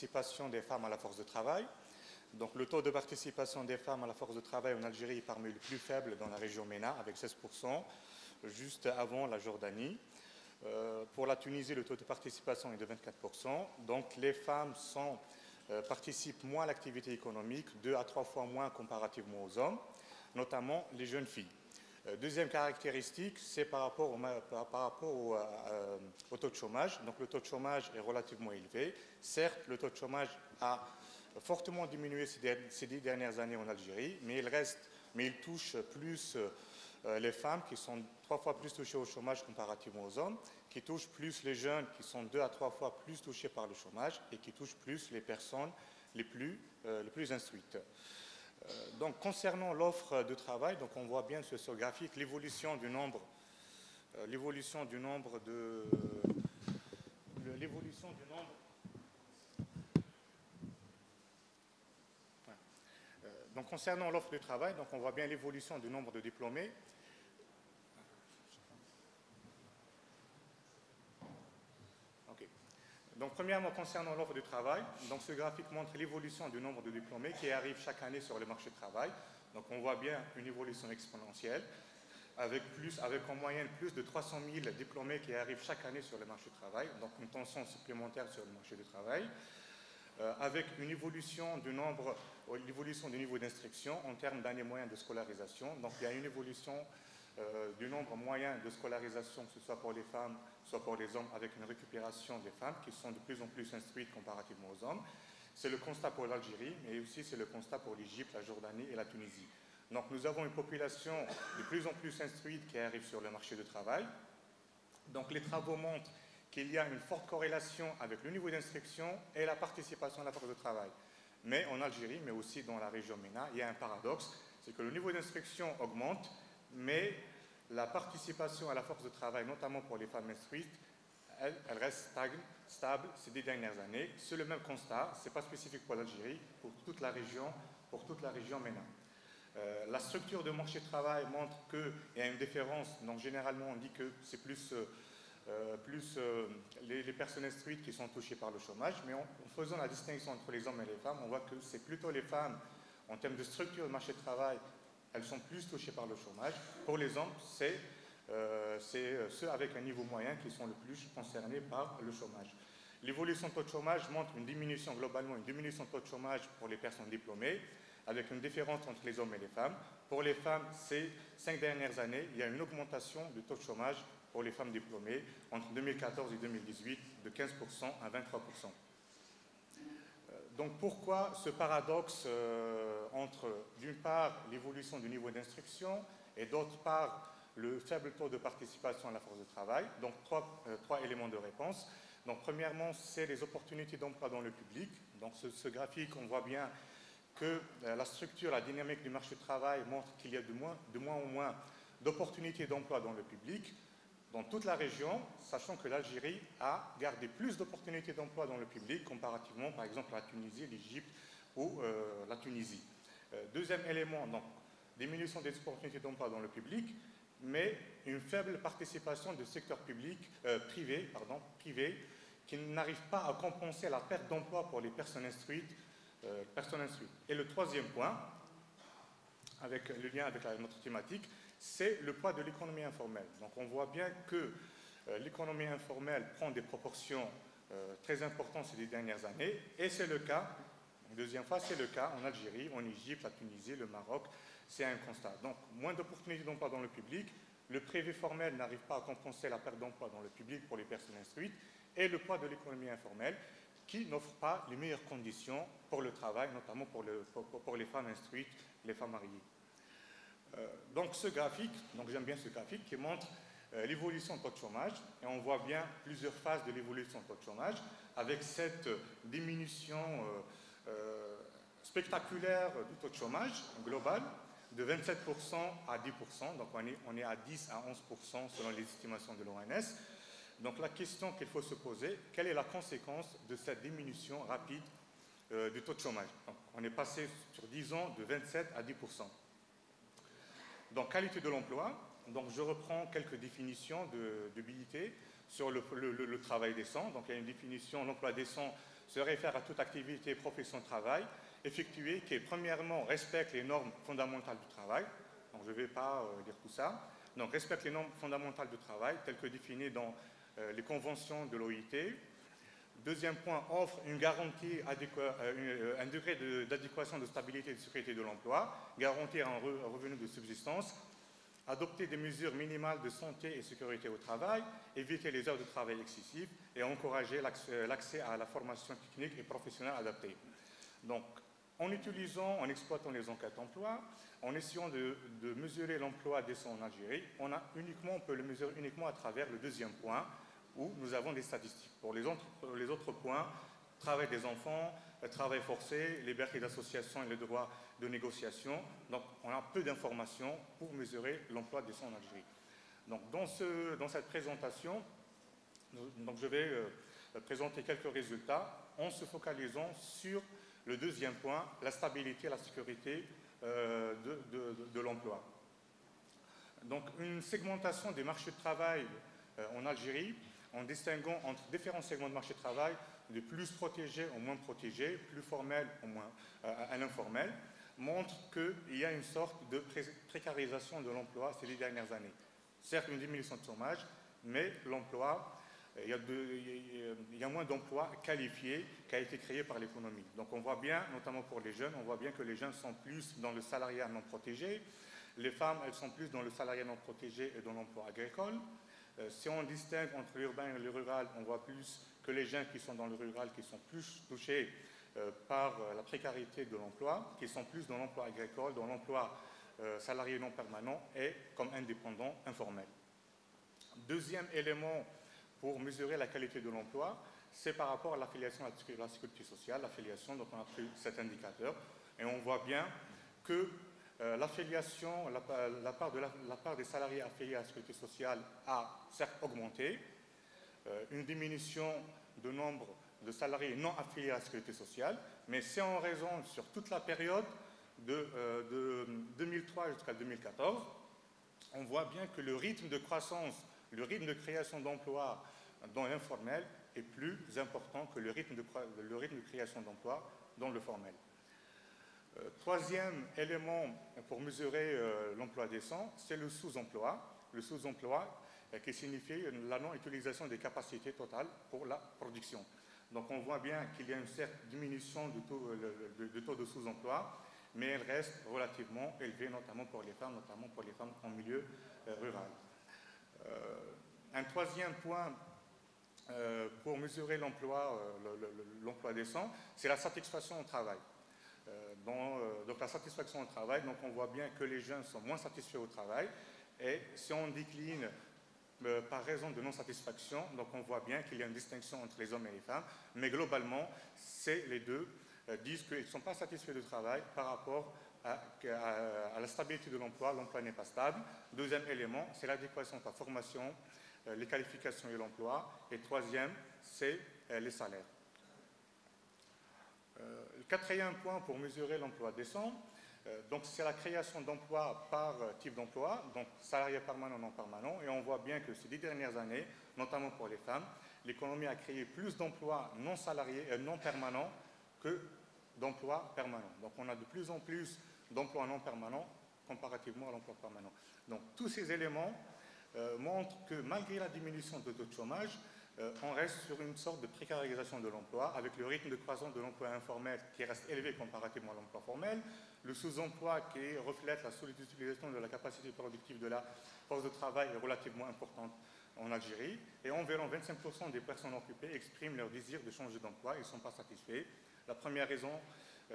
participation des femmes à la force de travail. Donc, le taux de participation des femmes à la force de travail en Algérie est parmi les plus faibles dans la région MENA, avec 16%, juste avant la Jordanie. Pour la Tunisie, le taux de participation est de 24%. Donc, les femmes participent moins à l'activité économique, 2 à 3 fois moins comparativement aux hommes, notamment les jeunes filles. Deuxième caractéristique, c'est par rapport au taux de chômage. Donc, le taux de chômage est relativement élevé. Certes, le taux de chômage a fortement diminué ces 10 dernières années en Algérie, mais il touche plus les femmes qui sont 3 fois plus touchées au chômage comparativement aux hommes, qui touche plus les jeunes qui sont 2 à 3 fois plus touchés par le chômage et qui touche plus les personnes les plus instruites. Donc, concernant l'offre de travail, donc on voit bien sur ce graphique l'évolution du nombre Donc, concernant l'offre de travail, donc on voit bien l'évolution du nombre de diplômés. Okay. Donc, premièrement, concernant l'offre de travail, donc ce graphique montre l'évolution du nombre de diplômés qui arrivent chaque année sur le marché du travail. Donc, on voit bien une évolution exponentielle, avec en moyenne plus de 300 000 diplômés qui arrivent chaque année sur le marché du travail, donc une tension supplémentaire sur le marché du travail. Avec une évolution du niveau d'instruction en termes d'années moyennes de scolarisation. Donc, il y a une évolution du nombre moyen de scolarisation, que ce soit pour les femmes, soit pour les hommes, avec une récupération des femmes qui sont de plus en plus instruites comparativement aux hommes. C'est le constat pour l'Algérie, mais aussi c'est le constat pour l'Égypte, la Jordanie et la Tunisie. Donc, nous avons une population de plus en plus instruite qui arrive sur le marché du travail. Donc, les travaux montrent qu'il y a une forte corrélation avec le niveau d'instruction et la participation à la force de travail. Mais en Algérie, mais aussi dans la région MENA, il y a un paradoxe, c'est que le niveau d'instruction augmente, mais la participation à la force de travail, notamment pour les femmes instruites, elle reste stable ces 10 dernières années. C'est le même constat, ce n'est pas spécifique pour l'Algérie, pour toute la région MENA. La structure de marché de travail montre qu'il y a une différence. Donc, généralement, on dit que c'est plus les personnes instruites qui sont touchées par le chômage, mais en faisant la distinction entre les hommes et les femmes, on voit que c'est plutôt les femmes, en termes de structure de marché de travail, elles sont plus touchées par le chômage. Pour les hommes, c'est ceux avec un niveau moyen qui sont le plus concernés par le chômage. L'évolution du taux de chômage montre globalement une diminution du taux de chômage pour les personnes diplômées, avec une différence entre les hommes et les femmes. Pour les femmes, ces 5 dernières années, il y a une augmentation du taux de chômage pour les femmes diplômées entre 2014 et 2018 de 15% à 23%. Donc, pourquoi ce paradoxe entre, d'une part, l'évolution du niveau d'instruction et d'autre part, le faible taux de participation à la force de travail? Donc, trois éléments de réponse. Donc, premièrement, c'est les opportunités d'emploi dans le public. Donc, ce graphique, on voit bien que la structure, la dynamique du marché du travail montre qu'il y a de moins en moins d'opportunités d'emploi dans le public, dans toute la région, sachant que l'Algérie a gardé plus d'opportunités d'emploi dans le public comparativement, par exemple, à la Tunisie, l'Égypte ou la Tunisie. Deuxième élément, donc, diminution des opportunités d'emploi dans le public, mais une faible participation du secteur privé qui n'arrive pas à compenser la perte d'emploi pour les personnes instruites. Et le troisième point, avec le lien avec notre thématique, c'est le poids de l'économie informelle. Donc, on voit bien que l'économie informelle prend des proportions très importantes ces 10 dernières années, et c'est le cas, deuxième fois, c'est le cas en Algérie, en Égypte, la Tunisie, le Maroc, c'est un constat. Donc, moins d'opportunités d'emploi dans le public, le privé formel n'arrive pas à compenser la perte d'emploi dans le public pour les personnes instruites, et le poids de l'économie informelle qui n'offre pas les meilleures conditions pour le travail, notamment pour les femmes instruites, les femmes mariées. Donc, ce graphique, j'aime bien ce graphique qui montre l'évolution du taux de chômage, et on voit bien plusieurs phases de l'évolution du taux de chômage, avec cette diminution spectaculaire du taux de chômage global, de 27% à 10%, donc on est à 10 à 11% selon les estimations de l'ONS. Donc, la question qu'il faut se poser, quelle est la conséquence de cette diminution rapide du taux de chômage? Donc, on est passé sur 10 ans de 27 à 10%. Donc, qualité de l'emploi. Donc, je reprends quelques définitions de BIT sur le travail décent. Donc, il y a une définition, l'emploi décent se réfère à toute activité, profession, travail, effectuée qui, premièrement, respecte les normes fondamentales du travail. Donc, je ne vais pas dire tout ça. Donc, respecte les normes fondamentales du travail, telles que définies dans les conventions de l'OIT. Deuxième point, offre une garantie, un degré d'adéquation, de stabilité et de sécurité de l'emploi, garantir un revenu de subsistance, adopter des mesures minimales de santé et sécurité au travail, éviter les heures de travail excessives et encourager l'accès à la formation technique et professionnelle adaptée. Donc, en exploitant les enquêtes d'emploi, en essayant de mesurer l'emploi décent en Algérie, on peut le mesurer uniquement à travers le deuxième point, où nous avons des statistiques. Pour les autres points, travail des enfants, travail forcé, liberté d'association et le droit de négociation, donc on a peu d'informations pour mesurer l'emploi décent en Algérie. Donc dans cette présentation, donc je vais présenter quelques résultats en se focalisant sur le deuxième point, la stabilité et la sécurité de l'emploi. Donc une segmentation des marchés de travail en Algérie, en distinguant entre différents segments de marché de travail, de plus protégés au moins protégés, plus formels au moins à l'informel, montre qu'il y a une sorte de précarisation de l'emploi ces 10 dernières années. Certes, une diminution de chômage, mais l'emploi, il y a moins d'emplois qualifiés qui a été créé par l'économie. Donc on voit bien, notamment pour les jeunes, on voit bien que les jeunes sont plus dans le salariat non protégé, les femmes, elles sont plus dans le salariat non protégé et dans l'emploi agricole. Si on distingue entre l'urbain et le rural, on voit plus que les jeunes qui sont dans le rural, qui sont plus touchés par la précarité de l'emploi, qui sont plus dans l'emploi agricole, dans l'emploi salarié non permanent et comme indépendants informels. Deuxième élément pour mesurer la qualité de l'emploi, c'est par rapport à l'affiliation à la sécurité sociale, l'affiliation, donc on a pris cet indicateur, et on voit bien que l'affiliation, la part des salariés affiliés à la sécurité sociale a certes augmenté, une diminution du nombre de salariés non affiliés à la sécurité sociale, mais c'est en raison sur toute la période de 2003 jusqu'à 2014, on voit bien que le rythme de croissance, le rythme de création d'emplois dans l'informel est plus important que le rythme de création d'emplois dans le formel. Troisième élément pour mesurer l'emploi décent, c'est le sous-emploi. Le sous-emploi qui signifie la non-utilisation des capacités totales pour la production. Donc on voit bien qu'il y a une certaine diminution du taux de sous-emploi, mais elle reste relativement élevée, notamment pour les femmes en milieu rural. Un troisième point pour mesurer l'emploi décent, c'est la satisfaction au travail. Donc la satisfaction au travail, donc on voit bien que les jeunes sont moins satisfaits au travail, et si on décline par raison de non-satisfaction, donc on voit bien qu'il y a une distinction entre les hommes et les femmes, mais globalement, les deux disent qu'ils ne sont pas satisfaits du travail par rapport à la stabilité de l'emploi n'est pas stable. Deuxième élément, c'est l'adéquation de la formation, les qualifications et l'emploi, et troisième, c'est les salaires. Le quatrième point pour mesurer l'emploi décent, donc c'est la création d'emplois par type d'emploi, donc salarié permanent, non permanent, et on voit bien que ces 10 dernières années, notamment pour les femmes, l'économie a créé plus d'emplois non salariés et non permanents que d'emplois permanents. Donc on a de plus en plus d'emplois non permanents comparativement à l'emploi permanent. Donc tous ces éléments montrent que malgré la diminution de taux de chômage, on reste sur une sorte de précarisation de l'emploi, avec le rythme de croissance de l'emploi informel qui reste élevé comparativement à l'emploi formel, le sous-emploi qui reflète la sous-utilisation de la capacité productive de la force de travail est relativement importante en Algérie, et environ 25% des personnes occupées expriment leur désir de changer d'emploi, ils ne sont pas satisfaits. La première raison,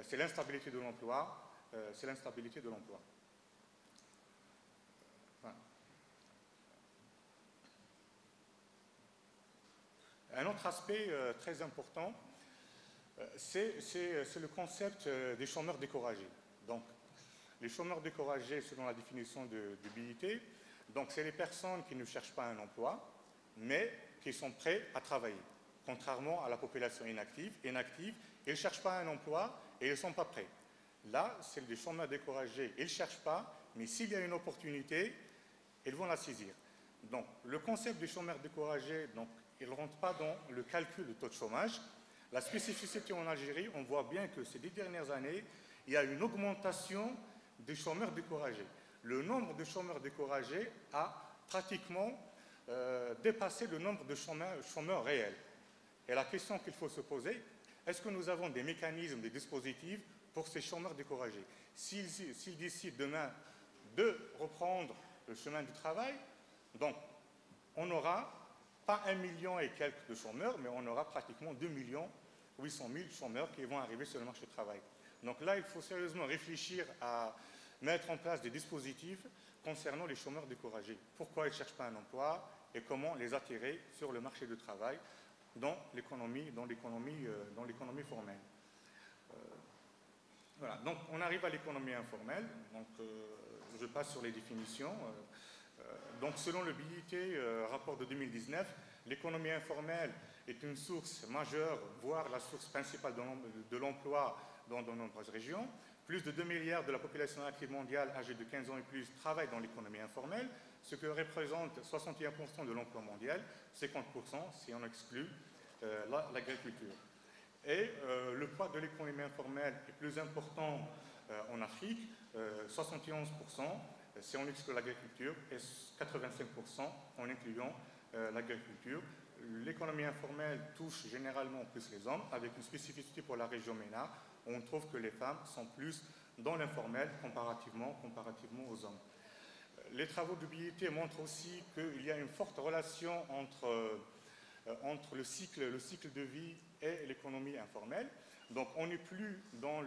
c'est l'instabilité de l'emploi, Voilà. Un autre aspect très important, c'est le concept des chômeurs découragés. Donc, les chômeurs découragés, selon la définition de BIT, donc c'est les personnes qui ne cherchent pas un emploi, mais qui sont prêts à travailler. Contrairement à la population inactive, ils ne cherchent pas un emploi et ils ne sont pas prêts. Là, c'est des chômeurs découragés, ils ne cherchent pas, mais s'il y a une opportunité, ils vont la saisir. Donc, le concept des chômeurs découragés, donc, il ne rentre pas dans le calcul du taux de chômage, La spécificité en Algérie, on voit bien que ces 10 dernières années, il y a une augmentation des chômeurs découragés. Le nombre de chômeurs découragés a pratiquement dépassé le nombre de chômeurs réels. Et la question qu'il faut se poser, est-ce que nous avons des mécanismes, des dispositifs pour ces chômeurs découragés? S'ils décident demain de reprendre le chemin du travail, donc on n'aura pas 1 million et quelques de chômeurs, mais on aura pratiquement 2 800 000 chômeurs qui vont arriver sur le marché du travail. Donc là, il faut sérieusement réfléchir à mettre en place des dispositifs concernant les chômeurs découragés. Pourquoi ils ne cherchent pas un emploi et comment les attirer sur le marché du travail dans l'économie formelle. Voilà, donc on arrive à l'économie informelle. Donc, je passe sur les définitions. Donc, selon le BIT, rapport de 2019, l'économie informelle est une source majeure, voire la source principale de l'emploi dans de nombreuses régions. Plus de 2 milliards de la population active mondiale âgée de 15 ans et plus travaillent dans l'économie informelle, ce qui représente 61% de l'emploi mondial, 50% si on exclut l'agriculture. Et le poids de l'économie informelle est plus important en Afrique, 71% si on exclut l'agriculture et 85% en incluant l'agriculture. L'économie informelle touche généralement plus les hommes, avec une spécificité pour la région MENA, où on trouve que les femmes sont plus dans l'informel comparativement aux hommes. Les travaux du BIT montrent aussi qu'il y a une forte relation entre le cycle de vie et l'économie informelle. Donc on n'est plus dans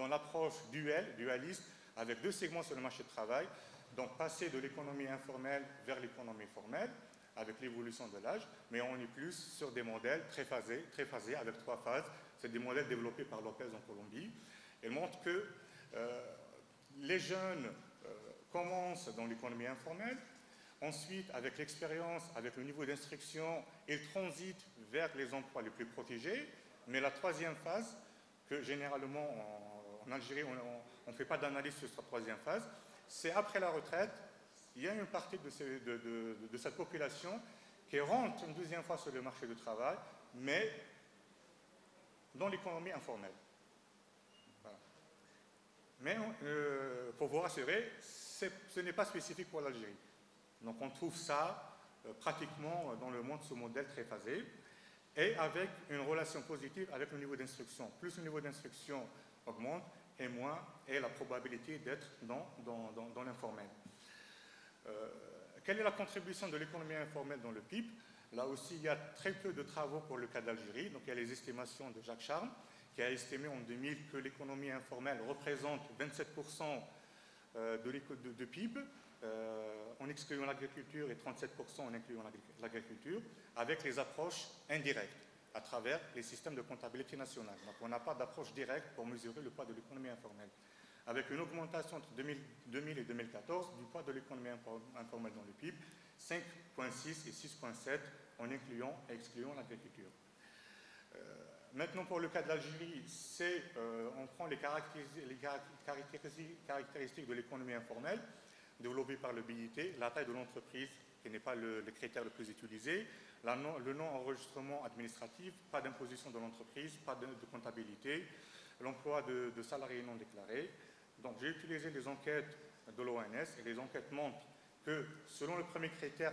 l'approche dualiste, avec deux segments sur le marché du travail, donc passer de l'économie informelle vers l'économie formelle, avec l'évolution de l'âge, mais on est plus sur des modèles très phasés avec 3 phases. C'est des modèles développés par Lopez en Colombie. Ils montrent que les jeunes commencent dans l'économie informelle. Ensuite, avec l'expérience, avec le niveau d'instruction, ils transitent vers les emplois les plus protégés. Mais la troisième phase, que généralement en Algérie, on ne fait pas d'analyse sur cette troisième phase, c'est après la retraite, il y a une partie de cette population qui rentre une deuxième fois sur le marché du travail, mais dans l'économie informelle. Voilà. Mais pour vous rassurer, ce n'est pas spécifique pour l'Algérie. Donc on trouve ça pratiquement dans le monde, ce modèle très phasé, et avec une relation positive avec le niveau d'instruction. Plus le niveau d'instruction augmente, et moins est la probabilité d'être dans l'informel. Quelle est la contribution de l'économie informelle dans le PIB? Là aussi, il y a très peu de travaux pour le cas d'Algérie. Donc, il y a les estimations de Jacques Charme, qui a estimé en 2000 que l'économie informelle représente 27% de PIB, en excluant l'agriculture, et 37% en incluant l'agriculture, avec les approches indirectes, à travers les systèmes de comptabilité nationale. Donc, on n'a pas d'approche directe pour mesurer le poids de l'économie informelle, avec une augmentation entre 2000 et 2014 du poids de l'économie informelle dans le PIB, 5,6 et 6,7 en incluant et excluant l'agriculture. Maintenant, pour le cas de l'Algérie, on prend les caractéristiques de l'économie informelle développées par le BIT, la taille de l'entreprise, qui n'est pas le critère le plus utilisé, le non-enregistrement administratif, pas d'imposition de l'entreprise, pas de comptabilité, l'emploi de salariés non déclarés. Donc, j'ai utilisé les enquêtes de l'ONS et les enquêtes montrent que, selon le premier critère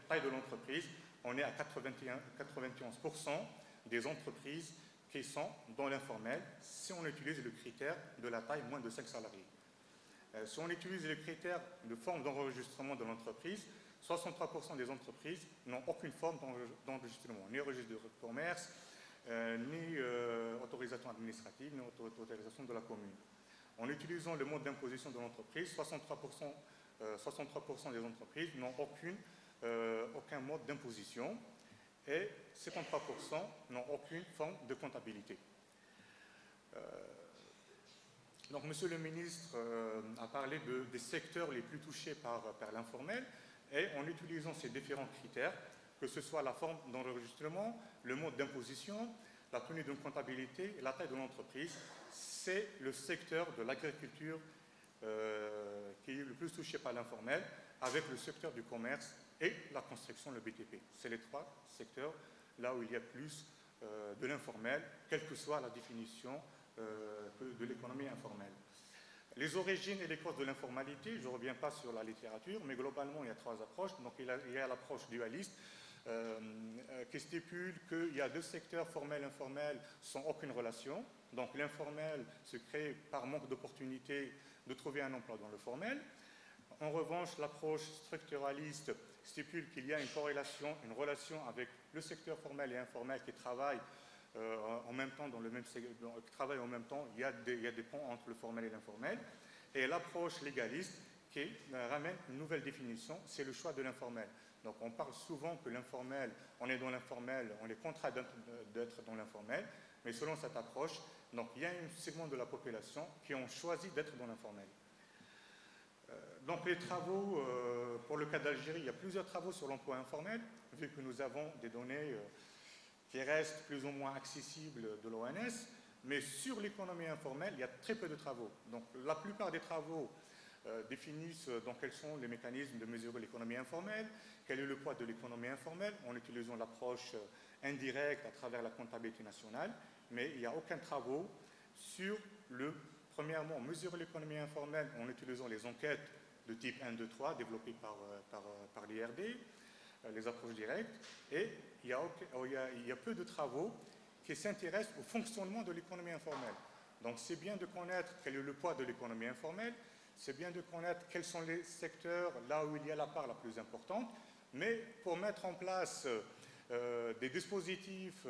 taille de l'entreprise, on est à 91% des entreprises qui sont dans l'informel si on utilise le critère de la taille moins de 5 salariés. Si on utilise le critère de forme d'enregistrement de l'entreprise, 63% des entreprises n'ont aucune forme d'enregistrement, ni registre de commerce, ni autorisation administrative, ni autorisation de la commune. En utilisant le mode d'imposition de l'entreprise, 63% des entreprises n'ont aucun mode d'imposition et 53% n'ont aucune forme de comptabilité. Donc, Monsieur le ministre a parlé des secteurs les plus touchés par l'informel, et en utilisant ces différents critères, que ce soit la forme d'enregistrement, le mode d'imposition, la tenue d'une comptabilité et la taille de l'entreprise, c'est le secteur de l'agriculture qui est le plus touché par l'informel, avec le secteur du commerce et la construction, le BTP. C'est les 3 secteurs là où il y a plus de l'informel, quelle que soit la définition de l'économie informelle. Les origines et les causes de l'informalité, je ne reviens pas sur la littérature, mais globalement, il y a trois approches. Donc, il y a l'approche dualiste, qui stipule qu'il y a deux secteurs, formel et informel, sans aucune relation. Donc, l'informel se crée par manque d'opportunité de trouver un emploi dans le formel. En revanche, l'approche structuraliste stipule qu'il y a une corrélation, une relation avec le secteur formel et informel qui travaillent en même temps dans le même secteur, qui travaillent en même temps. Il y a des ponts entre le formel et l'informel. Et l'approche légaliste qui ramène une nouvelle définition, c'est le choix de l'informel. Donc on parle souvent que l'informel, on est dans l'informel, on est contraint d'être dans l'informel, mais selon cette approche, donc il y a un segment de la population qui ont choisi d'être dans l'informel. Donc les travaux, pour le cas d'Algérie, il y a plusieurs travaux sur l'emploi informel, vu que nous avons des données qui restent plus ou moins accessibles de l'ONS, mais sur l'économie informelle, il y a très peu de travaux. Donc la plupart des travaux définissent donc quels sont les mécanismes de mesurer l'économie informelle, quel est le poids de l'économie informelle, en utilisant l'approche indirecte à travers la comptabilité nationale, mais il n'y a aucun travaux sur premièrement, mesurer l'économie informelle en utilisant les enquêtes de type 1, 2, 3 développées par l'IRD, les approches directes, et il y a peu de travaux qui s'intéressent au fonctionnement de l'économie informelle. Donc c'est bien de connaître quel est le poids de l'économie informelle, c'est bien de connaître quels sont les secteurs là où il y a la part la plus importante, mais pour mettre en place des dispositifs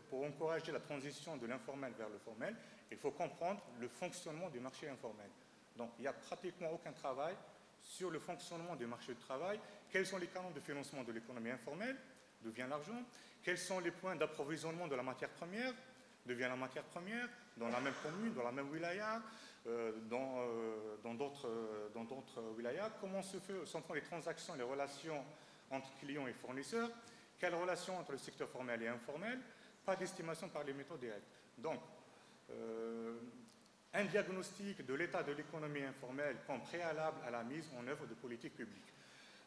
pour encourager la transition de l'informel vers le formel, il faut comprendre le fonctionnement du marché informel. Donc il n'y a pratiquement aucun travail sur le fonctionnement du marché du travail. Quels sont les canaux de financement de l'économie informelle? D'où vient l'argent? Quels sont les points d'approvisionnement de la matière première? D'où vient la matière première? Dans la même commune, dans la même wilaya, dans d'autres wilayas? Comment se font les transactions, les relations entre clients et fournisseurs? Quelle relation entre le secteur formel et informel? Pas d'estimation par les méthodes directes. Donc, un diagnostic de l'état de l'économie informelle comme préalable à la mise en œuvre de politiques publiques.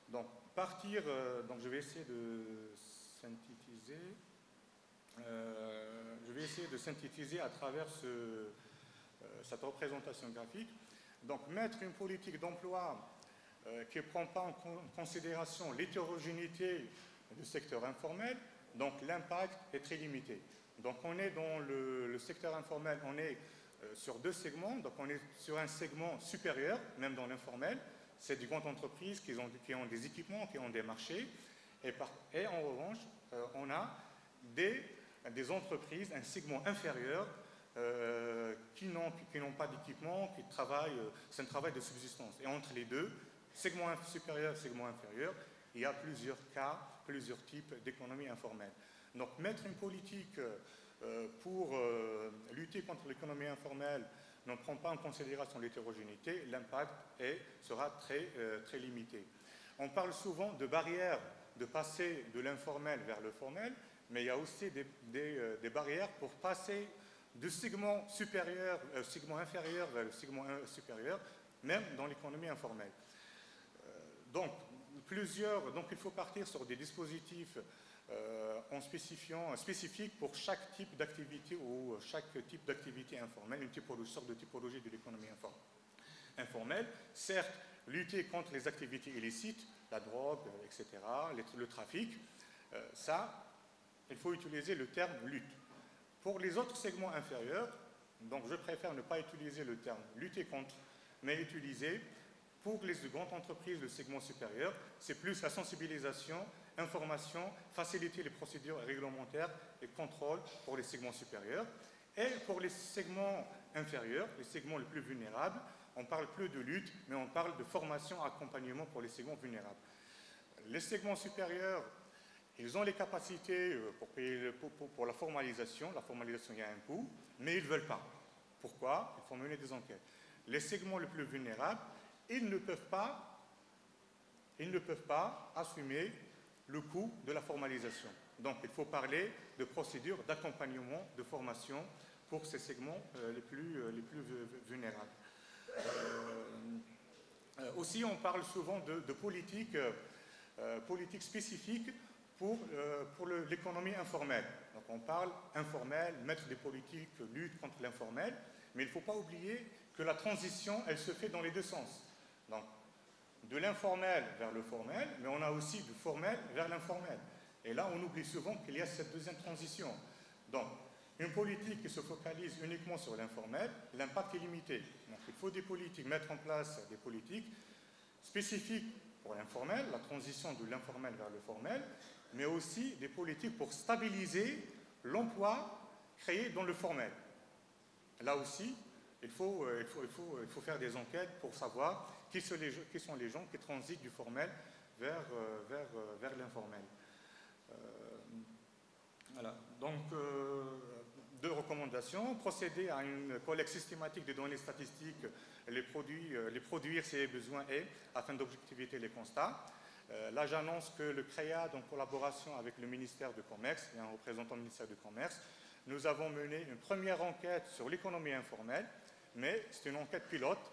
Donc, donc je vais essayer de synthétiser, à travers cette représentation graphique. Donc, mettre une politique d'emploi qui ne prend pas en considération l'hétérogénéité du secteur informel, donc l'impact est très limité. Donc, on est dans le secteur informel, on est sur deux segments. Donc, on est sur un segment supérieur, même dans l'informel. C'est des grandes entreprises qui ont des équipements, qui ont des marchés. Et en revanche, on a des entreprises, un segment inférieur, qui n'ont pas d'équipement, qui travaillent, c'est un travail de subsistance. Et entre les deux, segment supérieur, segment inférieur, il y a plusieurs cas, plusieurs types d'économie informelle. Donc, mettre une politique pour lutter contre l'économie informelle ne prend pas en considération l'hétérogénéité, l'impact sera très limité. On parle souvent de barrières de passer de l'informel vers le formel, mais il y a aussi des barrières pour passer du segment supérieur, segment inférieur vers le segment supérieur, même dans l'économie informelle. Donc il faut partir sur des dispositifs spécifiques pour chaque type d'activité ou chaque type d'activité informelle, une sorte de typologie de l'économie informelle. Certes, lutter contre les activités illicites, la drogue, etc., le trafic, ça, il faut utiliser le terme lutte. Pour les autres segments inférieurs, donc je préfère ne pas utiliser le terme lutter contre, mais utiliser pour les grandes entreprises, le segment supérieur, c'est plus la sensibilisation, information, faciliter les procédures réglementaires et contrôles pour les segments supérieurs. Et pour les segments inférieurs, les segments les plus vulnérables, on ne parle plus de lutte, mais on parle de formation, accompagnement pour les segments vulnérables. Les segments supérieurs, ils ont les capacités pour la formalisation. La formalisation, il y a un coût, mais ils ne veulent pas. Pourquoi? Il faut mener des enquêtes. Les segments les plus vulnérables, ils ne peuvent pas assumer le coût de la formalisation. Donc, il faut parler de procédures d'accompagnement, de formation pour ces segments les plus vulnérables. Aussi, on parle souvent de politiques spécifiques pour l'économie informelle. Donc on parle informel, mettre des politiques, lutte contre l'informel, mais il ne faut pas oublier que la transition, elle se fait dans les deux sens. Donc, de l'informel vers le formel, mais on a aussi du formel vers l'informel. Et là, on oublie souvent qu'il y a cette deuxième transition. Donc, une politique qui se focalise uniquement sur l'informel, l'impact est limité. Donc, il faut des politiques, mettre en place des politiques spécifiques pour l'informel, la transition de l'informel vers le formel, mais aussi des politiques pour stabiliser l'emploi créé dans le formel. Là aussi, il faut faire des enquêtes pour savoir qui sont les gens qui transitent du formel vers l'informel. Voilà. Donc, deux recommandations. Procéder à une collecte systématique des données statistiques, les produire si besoin est, afin d'objectiver les constats. Là, j'annonce que le CREAD, en collaboration avec le ministère du Commerce et un représentant du ministère du Commerce, nous avons mené une première enquête sur l'économie informelle, mais c'est une enquête pilote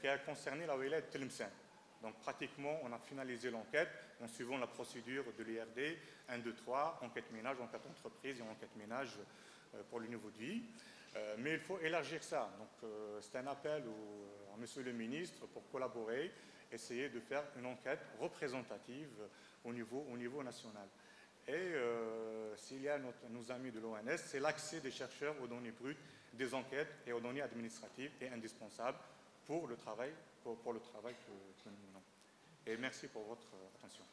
qui a concerné la wilaya de Tlemcen. Donc pratiquement, on a finalisé l'enquête en suivant la procédure de l'IRD 1, 2, 3, enquête ménage, enquête entreprise et enquête ménage pour le niveau de vie. Mais il faut élargir ça. Donc c'est un appel à Monsieur le ministre pour collaborer, essayer de faire une enquête représentative au niveau national. Et s'il y a nos amis de l'ONS, c'est l'accès des chercheurs aux données brutes des enquêtes et aux données administratives est indispensable pour le travail que nous menons. Et merci pour votre attention.